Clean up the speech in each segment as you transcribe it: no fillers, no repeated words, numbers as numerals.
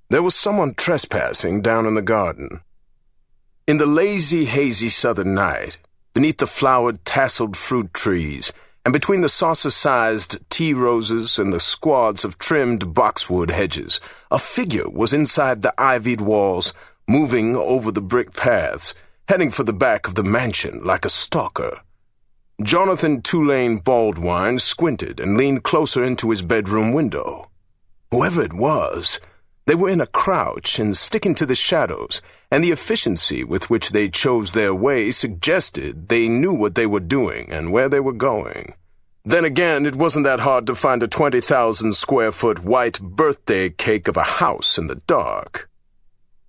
There was someone trespassing down in the garden. In the lazy, hazy southern night, beneath the flowered, tasseled fruit trees, and between the saucer-sized tea roses and the squads of trimmed boxwood hedges, a figure was inside the ivied walls, moving over the brick paths, heading for the back of the mansion like a stalker. Jonathan Tulane Baldwin squinted and leaned closer into his bedroom window. Whoever it was, they were in a crouch and sticking to the shadows, and the efficiency with which they chose their way suggested they knew what they were doing and where they were going. Then again, it wasn't that hard to find a 20,000-square-foot white birthday cake of a house in the dark.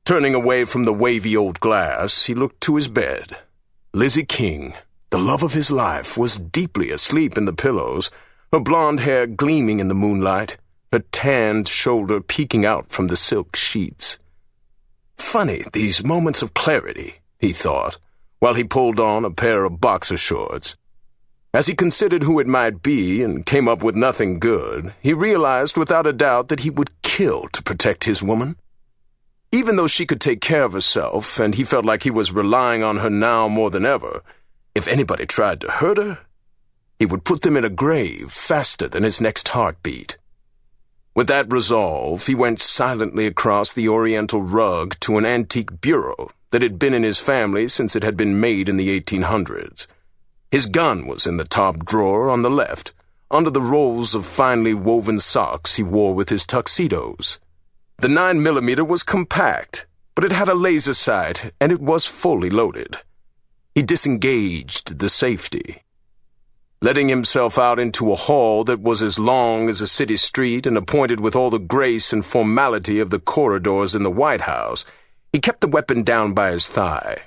Turning away from the wavy old glass, he looked to his bed. Lizzie King, the love of his life, was deeply asleep in the pillows, her blonde hair gleaming in the moonlight, her tanned shoulder peeking out from the silk sheets. Funny, these moments of clarity, he thought, while he pulled on a pair of boxer shorts. As he considered who it might be and came up with nothing good, he realized without a doubt that he would kill to protect his woman. Even though she could take care of herself, and he felt like he was relying on her now more than ever, if anybody tried to hurt her, he would put them in a grave faster than his next heartbeat. With that resolve, he went silently across the oriental rug to an antique bureau that had been in his family since it had been made in the 1800s. His gun was in the top drawer on the left, under the rolls of finely woven socks he wore with his tuxedos. The 9mm was compact, but it had a laser sight, and it was fully loaded. He disengaged the safety. Letting himself out into a hall that was as long as a city street and appointed with all the grace and formality of the corridors in the White House, he kept the weapon down by his thigh.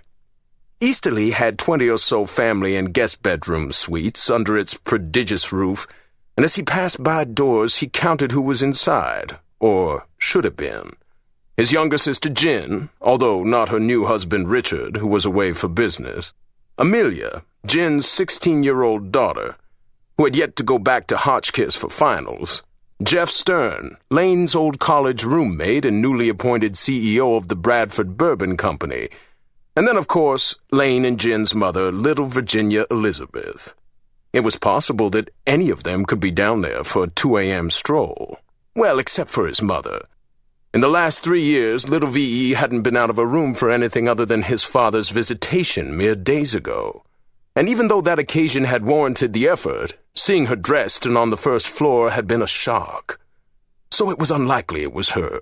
Easterly had 20 or so family and guest bedroom suites under its prodigious roof, and as he passed by doors he counted who was inside, or should have been. His younger sister Gin, although not her new husband Richard, who was away for business. Amelia, Gin's 16-year-old daughter, who had yet to go back to Hotchkiss for finals. Jeff Stern, Lane's old college roommate and newly appointed CEO of the Bradford Bourbon Company. And then, of course, Lane and Gin's mother, little Virginia Elizabeth. It was possible that any of them could be down there for a 2 a.m. stroll. Well, except for his mother. In the last 3 years, little V.E. hadn't been out of a room for anything other than his father's visitation mere days ago. And even though that occasion had warranted the effort, seeing her dressed and on the first floor had been a shock. So it was unlikely it was her.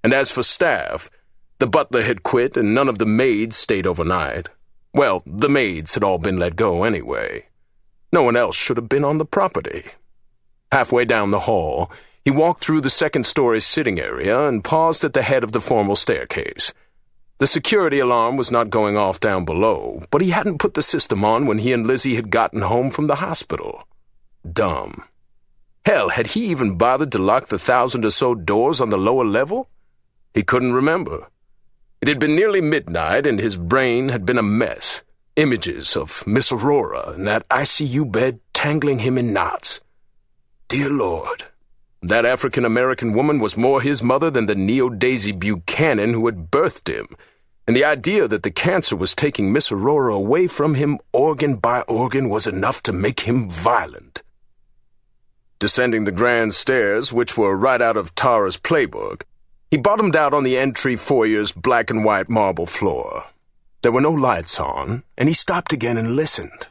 And as for staff, the butler had quit and none of the maids stayed overnight. Well, the maids had all been let go anyway. No one else should have been on the property. Halfway down the hall, he walked through the second-story sitting area and paused at the head of the formal staircase. The security alarm was not going off down below, but he hadn't put the system on when he and Lizzie had gotten home from the hospital. Dumb. Hell, had he even bothered to lock the 1,000 or so doors on the lower level? He couldn't remember. It had been nearly midnight, and his brain had been a mess. Images of Miss Aurora in that ICU bed tangling him in knots. Dear Lord, that African-American woman was more his mother than the Neo-Daisy Buchanan who had birthed him, and the idea that the cancer was taking Miss Aurora away from him organ by organ was enough to make him violent. Descending the grand stairs, which were right out of Tara's playbook, he bottomed out on the entry foyer's black and white marble floor. There were no lights on, and he stopped again and listened.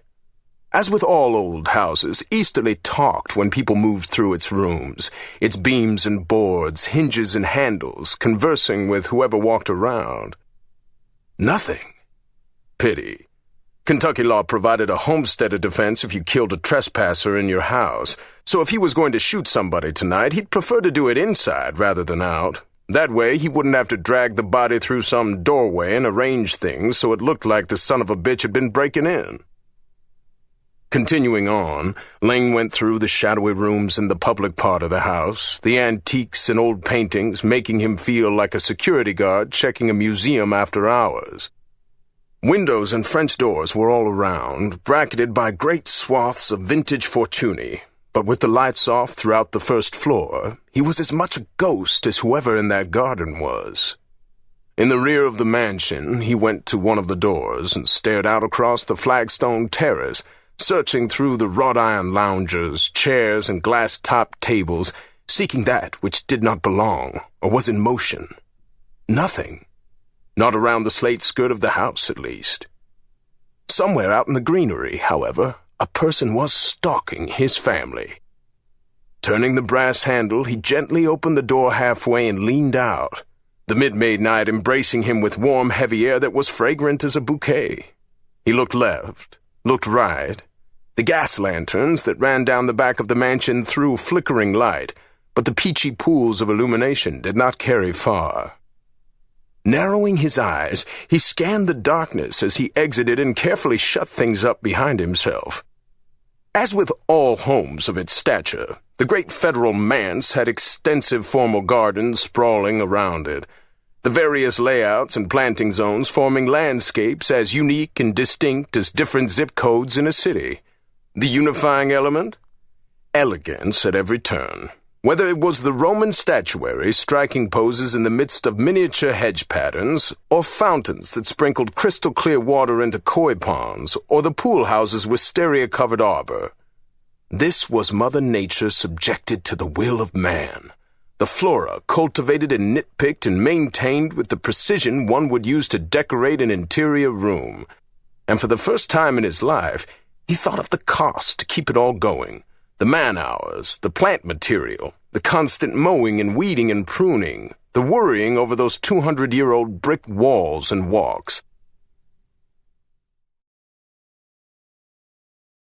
As with all old houses, Easterly talked when people moved through its rooms, its beams and boards, hinges and handles, conversing with whoever walked around. Nothing. Pity. Kentucky law provided a homesteader defense if you killed a trespasser in your house, so if he was going to shoot somebody tonight, he'd prefer to do it inside rather than out. That way, he wouldn't have to drag the body through some doorway and arrange things so it looked like the son of a bitch had been breaking in. Continuing on, Lane went through the shadowy rooms in the public part of the house, the antiques and old paintings making him feel like a security guard checking a museum after hours. Windows and French doors were all around, bracketed by great swaths of vintage Fortuny, But with the lights off throughout the first floor, he was as much a ghost as whoever in that garden was. In the rear of the mansion, he went to one of the doors and stared out across the flagstone terrace, searching through the wrought-iron loungers, chairs, and glass-topped tables, seeking that which did not belong or was in motion. Nothing. Not around the slate skirt of the house, at least. Somewhere out in the greenery, however, a person was stalking his family. Turning the brass handle, he gently opened the door halfway and leaned out, the mid-May night embracing him with warm, heavy air that was fragrant as a bouquet. He looked left, looked right. The gas lanterns that ran down the back of the mansion threw flickering light, but the peachy pools of illumination did not carry far. Narrowing his eyes, he scanned the darkness as he exited and carefully shut things up behind himself. As with all homes of its stature, the great federal manse had extensive formal gardens sprawling around it, the various layouts and planting zones forming landscapes as unique and distinct as different zip codes in a city. The unifying element? Elegance at every turn. Whether it was the Roman statuary striking poses in the midst of miniature hedge patterns, or fountains that sprinkled crystal-clear water into koi ponds, or the pool houses with wisteria-covered arbor. This was Mother Nature subjected to the will of man. The flora cultivated and nitpicked and maintained with the precision one would use to decorate an interior room. And for the first time in his life, he thought of the cost to keep it all going. The man-hours, the plant material, the constant mowing and weeding and pruning, the worrying over those 200-year-old brick walls and walks.